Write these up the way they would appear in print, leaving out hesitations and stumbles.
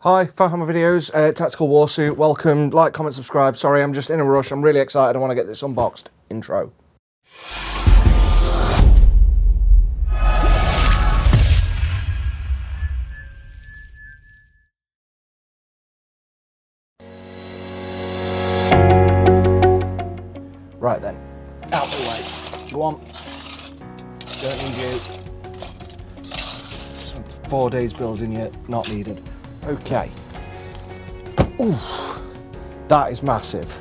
Hi, Warhammer videos, Tactical Warsuit, welcome, like, comment, subscribe. Sorry, I'm just in a rush, I'm really excited, I want to get this unboxed. Intro. Right then, out the way. Go on. Don't need you. Some 4 days building yet, not needed. Okay. Ooh, that is massive.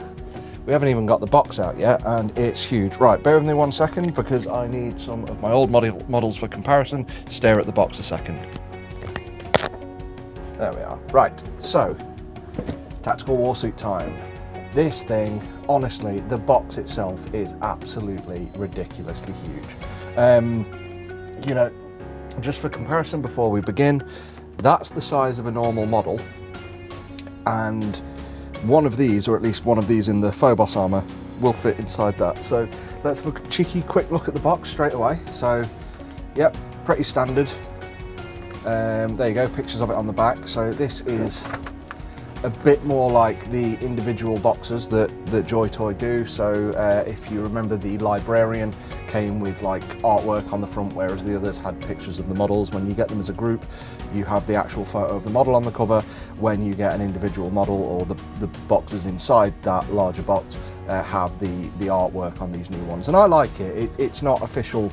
We haven't even got the box out yet, and it's huge. Right, bear with me 1 second because I need some of my old models for comparison. Stare at the box a second. There we are. Right, so Tactical Warsuit time. This thing, honestly, the box itself is absolutely ridiculously huge. You know, just for comparison before we begin, that's the size of a normal model, and one of these, or at least one of these in the Phobos armor, will fit inside that. So let's have a cheeky quick look at the box straight away. So, yep, pretty standard. There you go, pictures of it on the back. So this is a bit more like the individual boxes that JoyToy do. So if you remember, the Librarian came with like artwork on the front, whereas the others had pictures of the models. When you get them as a group, you have the actual photo of the model on the cover. When you get an individual model, or the boxes inside that larger box have the artwork on these new ones, and I like it. It's not official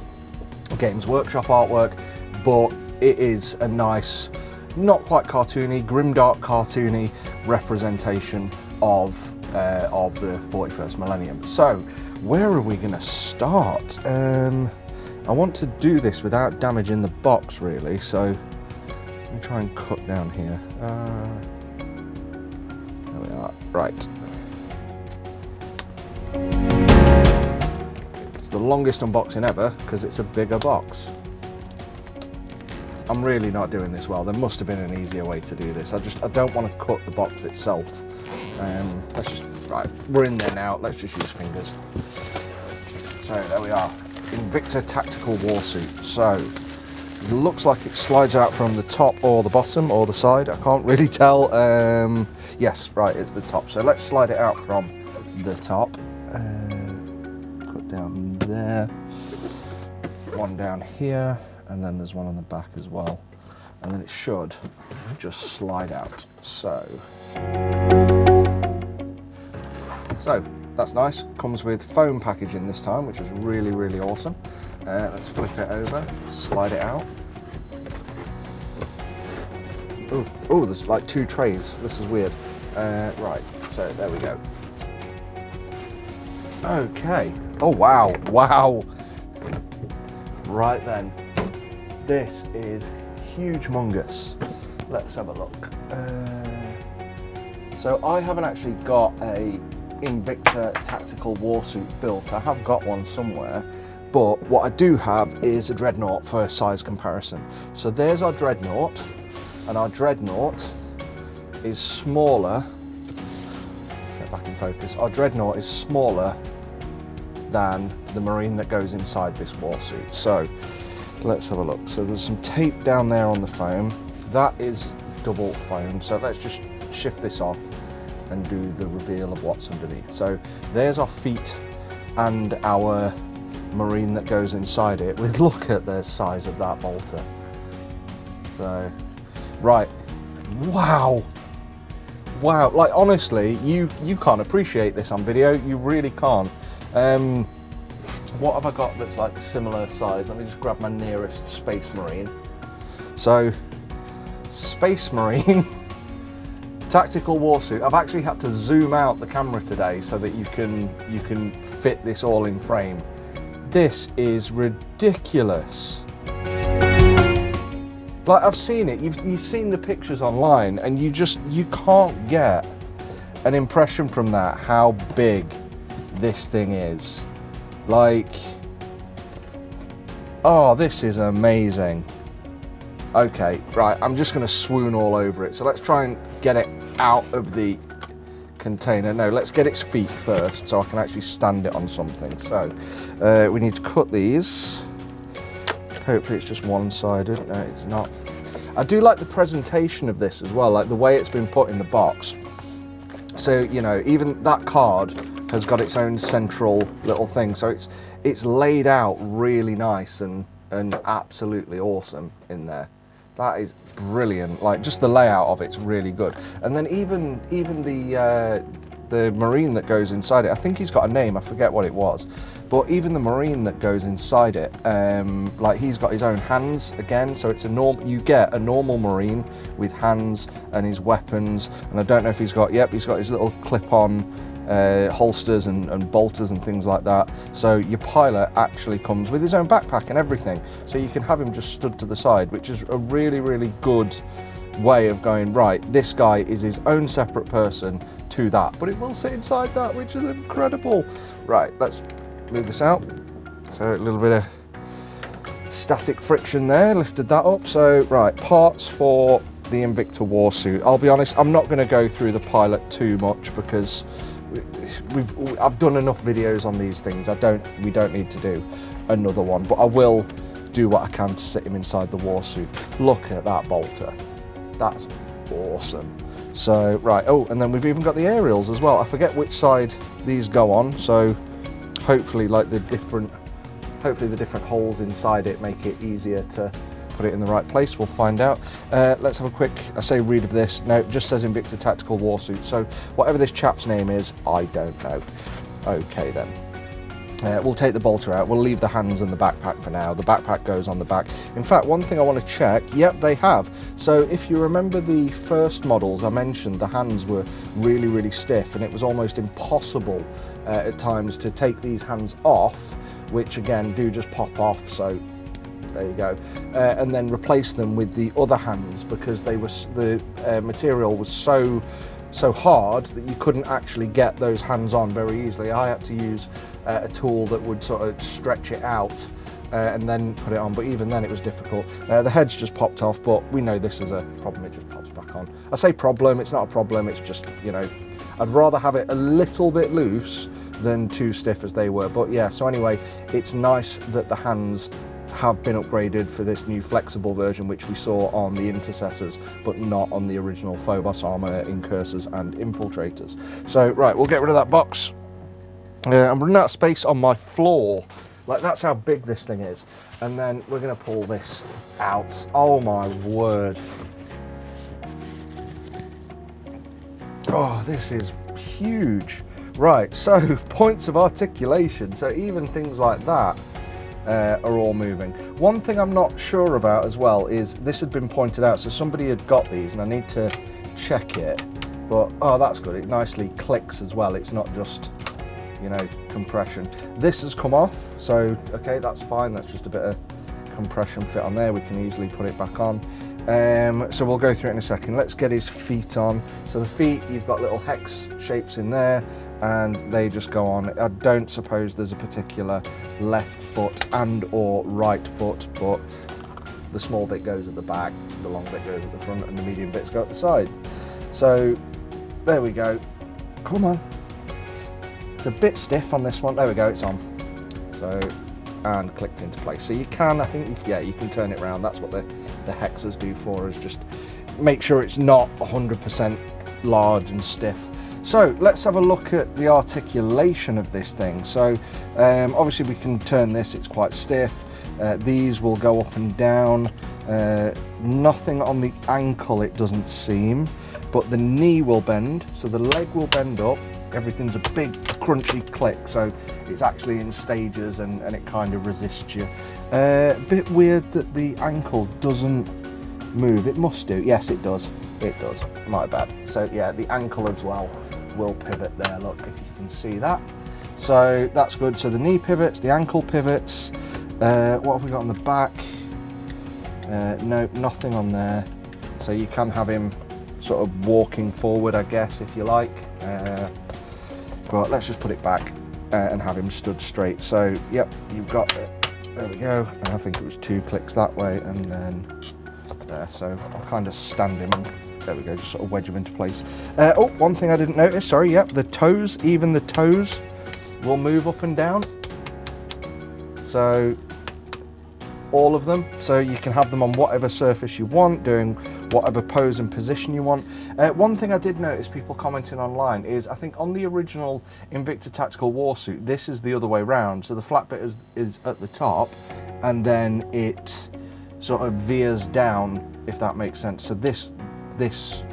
Games Workshop artwork, but it is a nice, not quite cartoony, grimdark cartoony representation of the 41st millennium. So where are we going to start? I want to do this without damaging the box really, so let me try and cut down here. There we are. Right. It's the longest unboxing ever because it's a bigger box. I'm really not doing this well. There must have been an easier way to do this. I don't want to cut the box itself. Right, we're in there now. Let's just use fingers. So there we are. Invictor Tactical Warsuit. So it looks like it slides out from the top or the bottom or the side. I can't really tell. Yes, right, it's the top. So let's slide it out from the top. Put down there. One down here. And then there's one on the back as well. And then it should just slide out. So that's nice. Comes with foam packaging this time, which is really, really awesome. Let's flip it over, slide it out. Oh, there's like 2 trays. This is weird. Right, so there we go. Okay. Oh, wow, wow. Right then. This is huge-mongous. Let's have a look. So I haven't actually got a Invictor Tactical Warsuit built. I have got one somewhere, but what I do have is a Dreadnought for size comparison. So there's our Dreadnought, and our Dreadnought is smaller. Get back in focus. Our Dreadnought is smaller than the Marine that goes inside this Warsuit. So let's have a look. So there's some tape down there on the foam. That is double foam. So let's just shift this off and do the reveal of what's underneath. So there's our feet and our Marine that goes inside it. With look at the size of that bolter. So, right. Wow. Wow. Like honestly, you can't appreciate this on video. You really can't. What have I got that's like a similar size? Let me just grab my nearest Space Marine. So, Space Marine Tactical Warsuit. I've actually had to zoom out the camera today so that you can fit this all in frame. This is ridiculous. Like I've seen it. You've seen the pictures online, and you can't get an impression from that how big this thing is. Like, oh, this is amazing. Okay, right, I'm just going to swoon all over it. So let's try and get it out of the container. No, let's get its feet first so I can actually stand it on something. So we need to cut these. Hopefully it's just one-sided. No, it's not. I do like the presentation of this as well, like the way it's been put in the box. So, you know, even that card has got its own central little thing, so it's laid out really nice and absolutely awesome in there. That is brilliant. Like, just the layout of it's really good. And then even the Marine that goes inside it, I think he's got a name, I forget what it was, but even the Marine that goes inside it, like, he's got his own hands again, so it's you get a normal Marine with hands and his weapons, and I don't know if he's got, yep, he's got his little clip-on holsters and bolters and things like that. So your pilot actually comes with his own backpack and everything, so you can have him just stood to the side, which is a really, really good way of going, right, this guy is his own separate person to that, but it will sit inside that, which is incredible. Right, let's move this out. So a little bit of static friction there, lifted that up. So right, parts for the Invictor Warsuit. I'll be honest, I'm not going to go through the pilot too much because I've done enough videos on these things. We don't need to do another one, but I will do what I can to sit him inside the Warsuit. Look at that bolter. That's awesome. So, right, oh, and then we've even got the aerials as well. I forget which side these go on, so hopefully like the different holes inside it make it easier to put it in the right place. We'll find out. Let's have a quick, I say read of this. No, it just says Invictor Tactical Warsuit. So whatever this chap's name is, I don't know. Okay then. We'll take the bolter out. We'll leave the hands and the backpack for now. The backpack goes on the back. In fact, one thing I want to check, yep, they have. So if you remember the first models I mentioned, the hands were really, really stiff, and it was almost impossible at times to take these hands off, which again do just pop off. So there you go, and then replace them with the other hands, because they were the material was so hard that you couldn't actually get those hands on very easily. I had to use a tool that would sort of stretch it out and then put it on, but even then it was difficult. The head's just popped off, but we know this is a problem, it just pops back on. I say problem, it's not a problem, it's just, you know, I'd rather have it a little bit loose than too stiff as they were. But yeah, so anyway, it's nice that the hands have been upgraded for this new flexible version, which we saw on the Intercessors, but not on the original Phobos armor, Incursors and Infiltrators. So right, we'll get rid of that box. I'm running out of space on my floor. Like, that's how big this thing is. And then we're going to pull this out. Oh my word. Oh, this is huge. Right, so points of articulation. So even things like that are all moving. One thing I'm not sure about as well is this had been pointed out, so somebody had got these and I need to check it, but oh, that's good, it nicely clicks as well, it's not just, you know, compression. This has come off, so okay, that's fine, that's just a bit of compression fit on there, we can easily put it back on. So we'll go through it in a second. Let's get his feet on. So the feet, you've got little hex shapes in there, and they just go on. I don't suppose there's a particular left foot and or right foot, but the small bit goes at the back, the long bit goes at the front, and the medium bits go at the side. So there we go. Come on. It's a bit stiff on this one. There we go, it's on. So, and clicked into place. So you can, I think, yeah, you can turn it around. That's what the hexers do for us, just make sure it's not 100% large and stiff. So let's have a look at the articulation of this thing. So obviously we can turn this, it's quite stiff. These will go up and down. Nothing on the ankle, it doesn't seem, but the knee will bend, so the leg will bend up. Everything's a big crunchy click, so it's actually in stages and it kind of resists you. A bit weird that the ankle doesn't move. It must do. Yes, it does. It does. My bad. So yeah, the ankle as well will pivot there. Look, if you can see that. So that's good. So the knee pivots, the ankle pivots. What have we got on the back? No, nothing on there. So you can have him sort of walking forward, I guess, if you like. But let's just put it back and have him stood straight. So yep, you've got it. There we go. And I think it was 2 clicks that way and then there. So I'll kind of stand him and there we go, just sort of wedge him into place. Oh, one thing I didn't notice, sorry, yep, the toes, even the toes will move up and down. So all of them, so you can have them on whatever surface you want, doing whatever pose and position you want. One thing I did notice people commenting online is, I think on the original Invictor Tactical Warsuit, this is the other way round. So the flat bit is at the top, and then it sort of veers down, if that makes sense. So this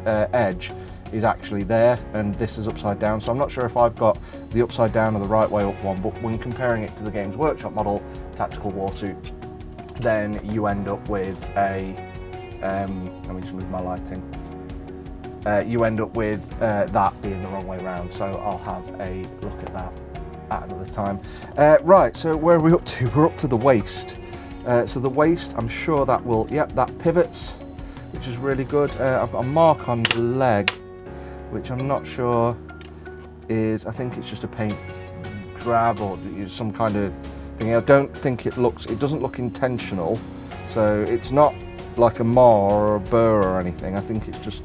edge is actually there, and this is upside down. So I'm not sure if I've got the upside down or the right way up one, but when comparing it to the Games Workshop model Tactical Warsuit, then you end up with a, let me just move my lighting. You end up with that being the wrong way around. So I'll have a look at that at another time. Right, so where are we up to? We're up to the waist. So the waist, I'm sure that will, yep, that pivots, which is really good. I've got a mark on the leg, which I'm not sure is, I think it's just a paint drab or some kind of thing. I don't think it doesn't look intentional. So it's not like a mar or a burr or anything. I think it's just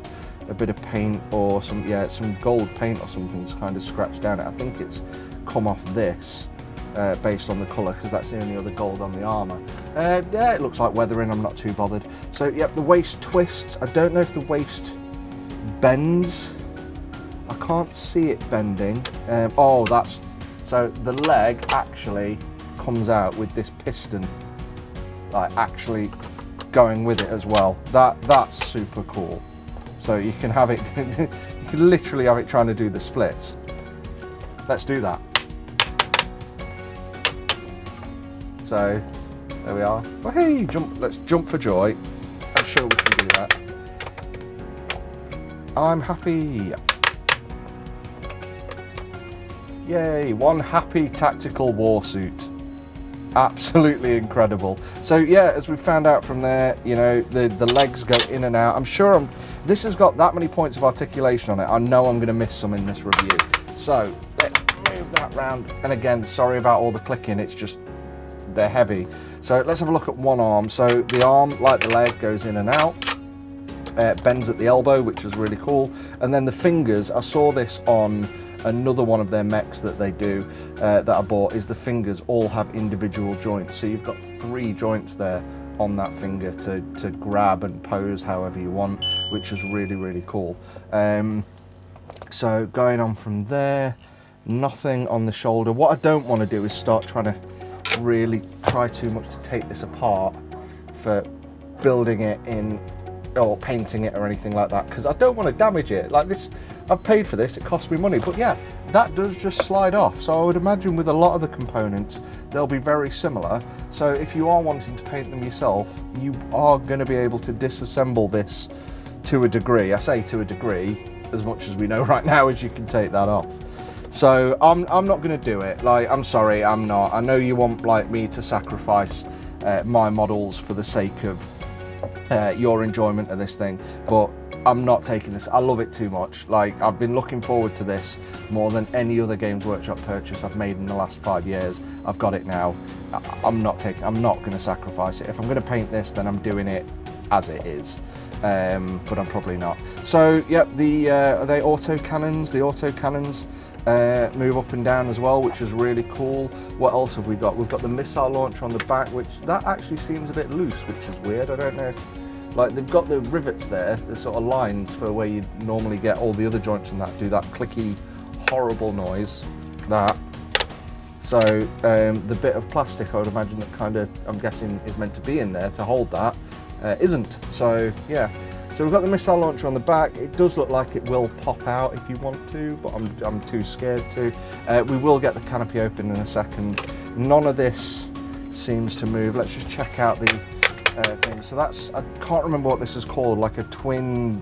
a bit of paint or some gold paint or something's kind of scratched down it. I think it's come off this based on the colour, because that's the only other gold on the armour. Yeah, it looks like weathering, I'm not too bothered. So yep, the waist twists. I don't know if the waist bends. I can't see it bending. Oh, so the leg actually comes out with this piston, like actually going with it as well. That's super cool. So you can have it, you can literally have it trying to do the splits. Let's do that. So there we are. Oh, hey, let's jump for joy. I'm sure we can do that. I'm happy. Yay, one happy tactical warsuit. Absolutely incredible. So yeah, as we found out from there, you know, the legs go in and out. I'm sure this has got that many points of articulation on it. I know I'm going to miss some in this review. So let's move that round. And again, sorry about all the clicking. It's just, they're heavy. So let's have a look at one arm. So the arm, like the leg, goes in and out. Bends at the elbow, which is really cool. And then the fingers, I saw this on another one of their mechs that they do that I bought, is the fingers all have individual joints. So you've got 3 joints there on that finger to grab and pose however you want, which is really, really cool. So going on from there, nothing on the shoulder. What I don't want to do is start trying to really try too much to take this apart for building it in or painting it or anything like that, because I don't want to damage it. Like this, I've paid for this, it costs me money, but yeah, that does just slide off. So I would imagine with a lot of the components, they'll be very similar. So if you are wanting to paint them yourself, you are going to be able to disassemble this to a degree. I say to a degree, as much as we know right now as you can take that off. So I'm not going to do it. Like, I'm sorry, I'm not. I know you want like me to sacrifice my models for the sake of your enjoyment of this thing, but I'm not taking this. I love it too much. Like, I've been looking forward to this more than any other Games Workshop purchase I've made in the last 5 years. I've got it now. I'm not going to sacrifice it. If I'm going to paint this, then I'm doing it as it is. But I'm probably not. So yep, are they auto cannons? The auto cannons move up and down as well, which is really cool. What else have we got? We've got the missile launcher on the back, which that actually seems a bit loose, which is weird. I don't know if, like, they've got the rivets there, the sort of lines for where you normally get all the other joints and that do that clicky, horrible noise. That. So the bit of plastic, I would imagine that kind of, I'm guessing, is meant to be in there to hold that, isn't. So yeah. So we've got the missile launcher on the back. It does look like it will pop out if you want to, but I'm too scared to. We will get the canopy open in a second. None of this seems to move. Let's just check out the thing. So that's, I can't remember what this is called, like a twin,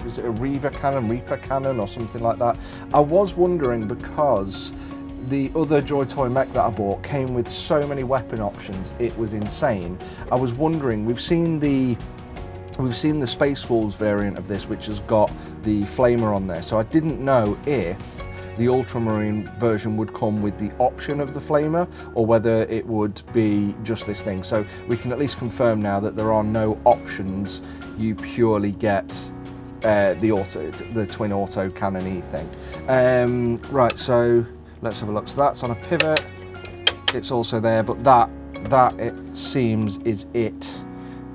is it a Reaper cannon or something like that? I was wondering, because the other JoyToy mech that I bought came with so many weapon options, it was insane. I was wondering, we've seen the Space Wolves variant of this, which has got the flamer on there, so I didn't know if the Ultramarine version would come with the option of the flamer or whether it would be just this thing. So we can at least confirm now that there are no options, you purely get the twin auto cannon-y thing. Right, so let's have a look. So that's on a pivot, it's also there, but that that, it seems, is it.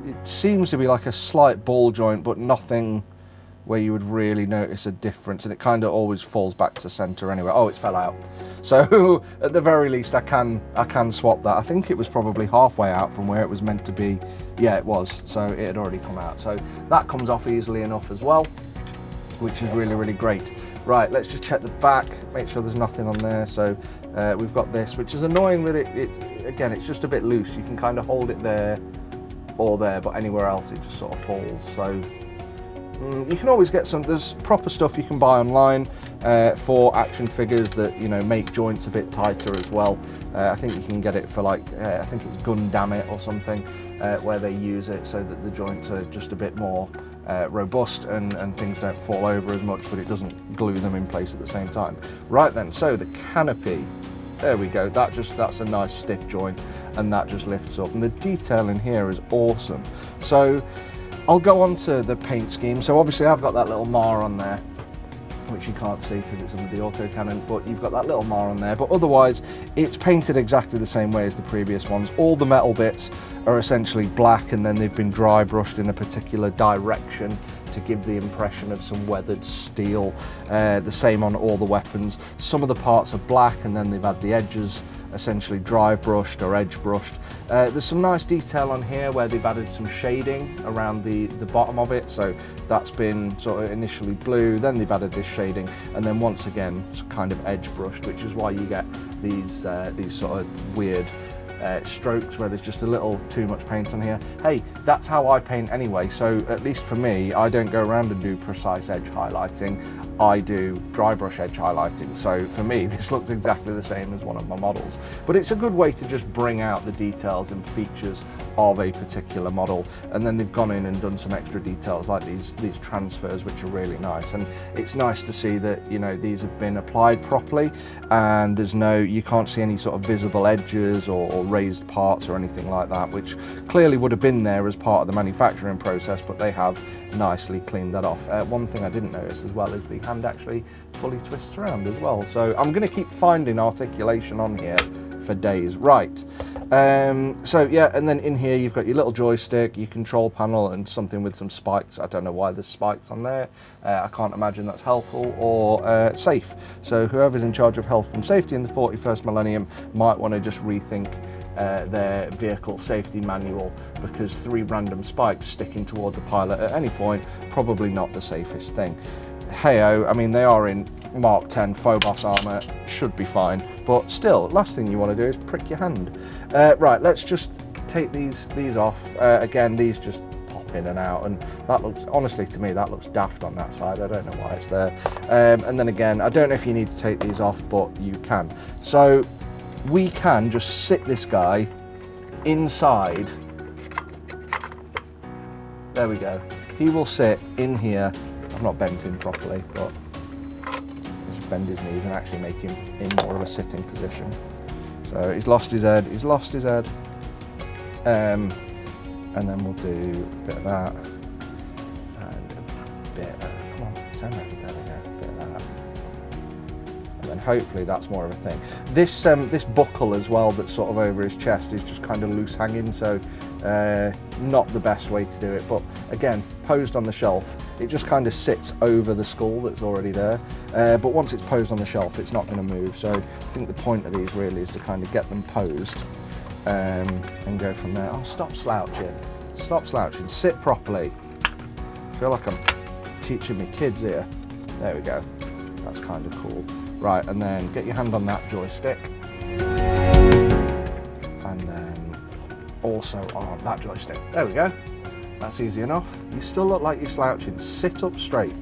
It seems to be like a slight ball joint, but nothing where you would really notice a difference, and it kind of always falls back to center anyway. Oh, it's fell out. So at the very least, I can swap that. I think it was probably halfway out from where it was meant to be. Yeah, it was. So it had already come out. So that comes off easily enough as well, which is really, really great. Right, let's just check the back, make sure there's nothing on there. So we've got this, which is annoying that again, it's just a bit loose. You can kind of hold it there or there, but anywhere else it just sort of falls. So you can always get there's proper stuff you can buy online for action figures that, you know, make joints a bit tighter as well. I think you can get it for like, I think it's Gundam or something, where they use it so that the joints are just a bit more robust and things don't fall over as much, but it doesn't glue them in place at the same time. Right then, so the canopy, there we go, that's a nice stiff joint, and that just lifts up, and the detail in here is awesome. So I'll go on to the paint scheme. So obviously I've got that little mar on there, which you can't see because it's under the autocannon, but you've got that little mar on there. But otherwise, it's painted exactly the same way as the previous ones. All the metal bits are essentially black, and then they've been dry brushed in a particular direction to give the impression of some weathered steel. The same on all the weapons. Some of the parts are black, and then they've had the edges essentially dry brushed or edge brushed. There's some nice detail on here where they've added some shading around the bottom of it, so that's been sort of initially blue, then they've added this shading, and then once again it's kind of edge brushed, which is why you get these sort of weird strokes where there's just a little too much paint on here. Hey, that's how I paint anyway, so at least for me, I don't go around and do precise edge highlighting. I do dry brush edge highlighting, so for me this looks exactly the same as one of my models, but it's a good way to just bring out the details and features of a particular model. And then they've gone in and done some extra details like these transfers, which are really nice, and it's nice to see that, you know, these have been applied properly, and you can't see any sort of visible edges or raised parts or anything like that, which clearly would have been there as part of the manufacturing process, but they have nicely cleaned that off. One thing I didn't notice as well is the hand actually fully twists around as well, so I'm going to keep finding articulation on here for days. Right, so yeah, and then in here you've got your little joystick, your control panel, and something with some spikes. I don't know why there's spikes on there. I can't imagine that's helpful or safe, so whoever's in charge of health and safety in the 41st millennium might want to just rethink their vehicle safety manual, because 3 random spikes sticking toward the pilot at any point, probably not the safest thing. Hey-oh, I mean, they are in Mark 10 Phobos armor, should be fine, but still, last thing you want to do is prick your hand. Right, let's just take these off. Again, these just pop in and out, and that looks, honestly to me, that looks daft on that side. I don't know why it's there. And then again, I don't know if you need to take these off, but you can. So we can just sit this guy inside. There we go. He will sit in here. I've not bent him properly, but just bend his knees and actually make him in more of a sitting position. So he's lost his head, and then we'll do a bit of that, and a bit of, come on, turn around, there we go, a bit of that. And then hopefully that's more of a thing. This buckle as well that's sort of over his chest is just kind of loose hanging, so not the best way to do it, but again, posed on the shelf, it just kind of sits over the skull that's already there, but once it's posed on the shelf, it's not going to move. So I think the point of these really is to kind of get them posed and go from there. Oh, stop slouching, sit properly. I feel like I'm teaching me kids here. There we go, that's kind of cool. Right, and then get your hand on that joystick, and then also on that joystick. There we go. That's easy enough. You still look like you're slouching. Sit up straight.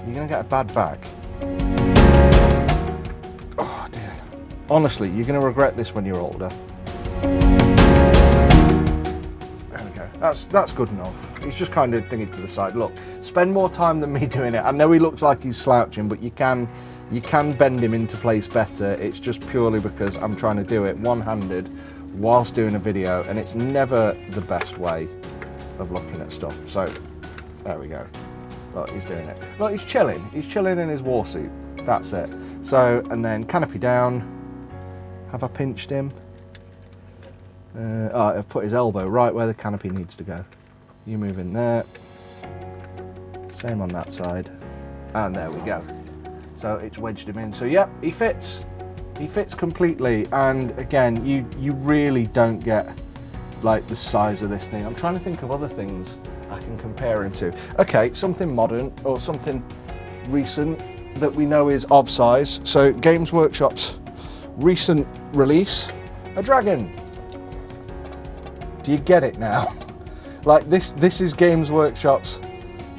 You're going to get a bad back. Oh dear. Honestly, you're going to regret this when you're older. There we go. That's good enough. He's just kind of thinking to the side. Look, spend more time than me doing it. I know he looks like he's slouching, but you can bend him into place better. It's just purely because I'm trying to do it one-handed whilst doing a video, and it's never the best way of looking at stuff. So there we go. Look, he's doing it. Look, he's chilling in his Warsuit. That's it. So, and then canopy down. Have I pinched him? Oh, I've put his elbow right where the canopy needs to go. You move in there. Same on that side. And there we go. So it's wedged him in. So yep, he fits. He fits completely. And again, you really don't get like the size of this thing. I'm trying to think of other things I can compare him to. Okay, something modern or something recent that we know is of size. So Games Workshop's recent release, a dragon. Do you get it now? Like this is Games Workshop's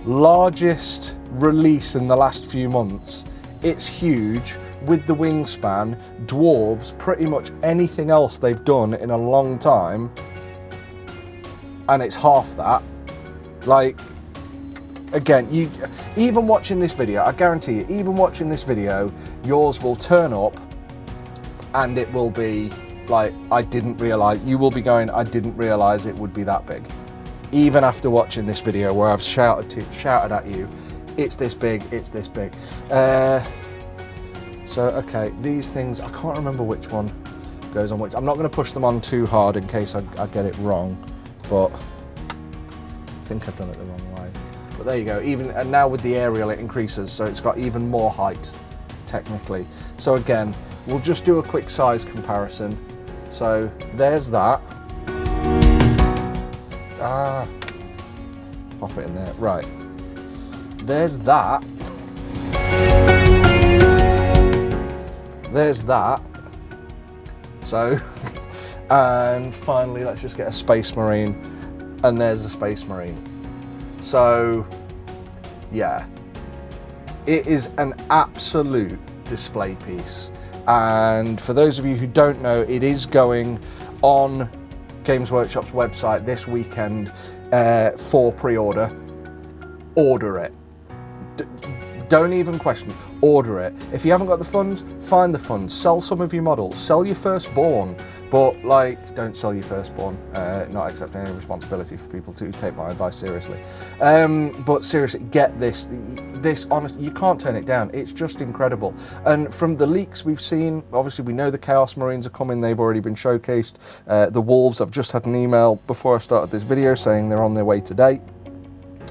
largest release in the last few months. It's huge, with the wingspan, dwarves pretty much anything else they've done in a long time, and it's half that. Like, again, you even watching this video, I guarantee you, even watching this video, yours will turn up and it will be like, I didn't realise, you will be going, I didn't realise it would be that big. Even after watching this video where I've shouted at you, it's this big, it's this big. So, okay, these things, I can't remember which one goes on which. I'm not going to push them on too hard in case I get it wrong, but I think I've done it the wrong way. But there you go, even, and now with the aerial it increases, so it's got even more height, technically. So again, we'll just do a quick size comparison. So there's that. Pop it in there, right. There's that. There's that. So, and finally, let's just get a Space Marine, and there's a Space Marine. So, yeah, it is an absolute display piece. And for those of you who don't know, it is going on Games Workshop's website this weekend for pre-order. Order it. Don't even question it. Order it. If you haven't got the funds, find the funds. Sell some of your models. Sell your firstborn. But, like, don't sell your firstborn. Not accepting any responsibility for people to take my advice seriously. But seriously, get this. This, honestly, you can't turn it down. It's just incredible. And from the leaks we've seen, obviously we know the Chaos Marines are coming. They've already been showcased. The Wolves, I've just had an email before I started this video saying they're on their way today.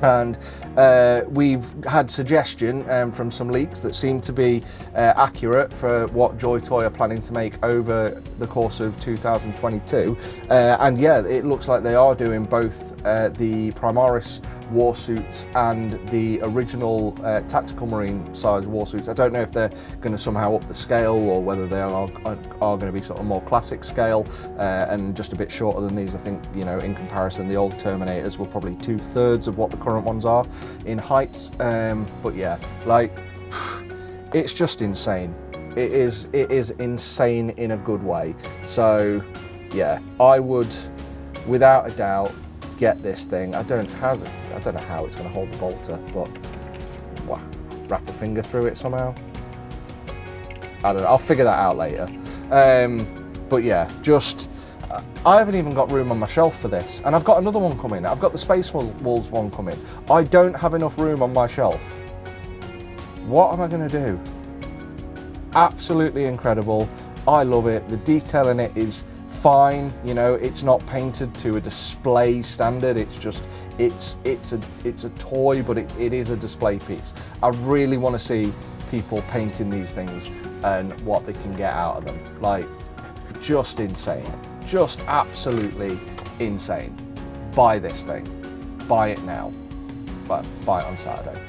And we've had suggestion from some leaks that seem to be accurate for what JoyToy are planning to make over the course of 2022. And yeah, it looks like they are doing both the Primaris Warsuits and the original Tactical Marine size Warsuits. I don't know if they're going to somehow up the scale or whether they are going to be sort of more classic scale and just a bit shorter than these. I think, you know, in comparison, the old Terminators were probably 2/3 of what the current ones are in height. But yeah, like, it's just insane. It is insane in a good way. So yeah, I would, without a doubt, get this thing. I don't know how it's going to hold the bolter, but wow, wrap a finger through it somehow. I don't know. I'll figure that out later. But yeah, just I haven't even got room on my shelf for this, and I've got another one coming. I've got the Space Wolves one coming. I don't have enough room on my shelf. What am I going to do? Absolutely incredible. I love it. The detail in it is fine, you know, it's not painted to a display standard. It's just it's a toy, but it is a display piece. I really want to see people painting these things and what they can get out of them. Like, just insane, just absolutely insane. Buy this thing, buy it now, but buy it on Saturday,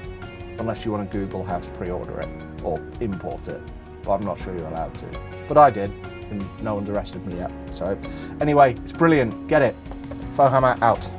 unless you want to Google how to pre-order it or import it, but I'm not sure you're allowed to, but I did. And no one's arrested me yet. So anyway, it's brilliant. Get it. Warhammer out.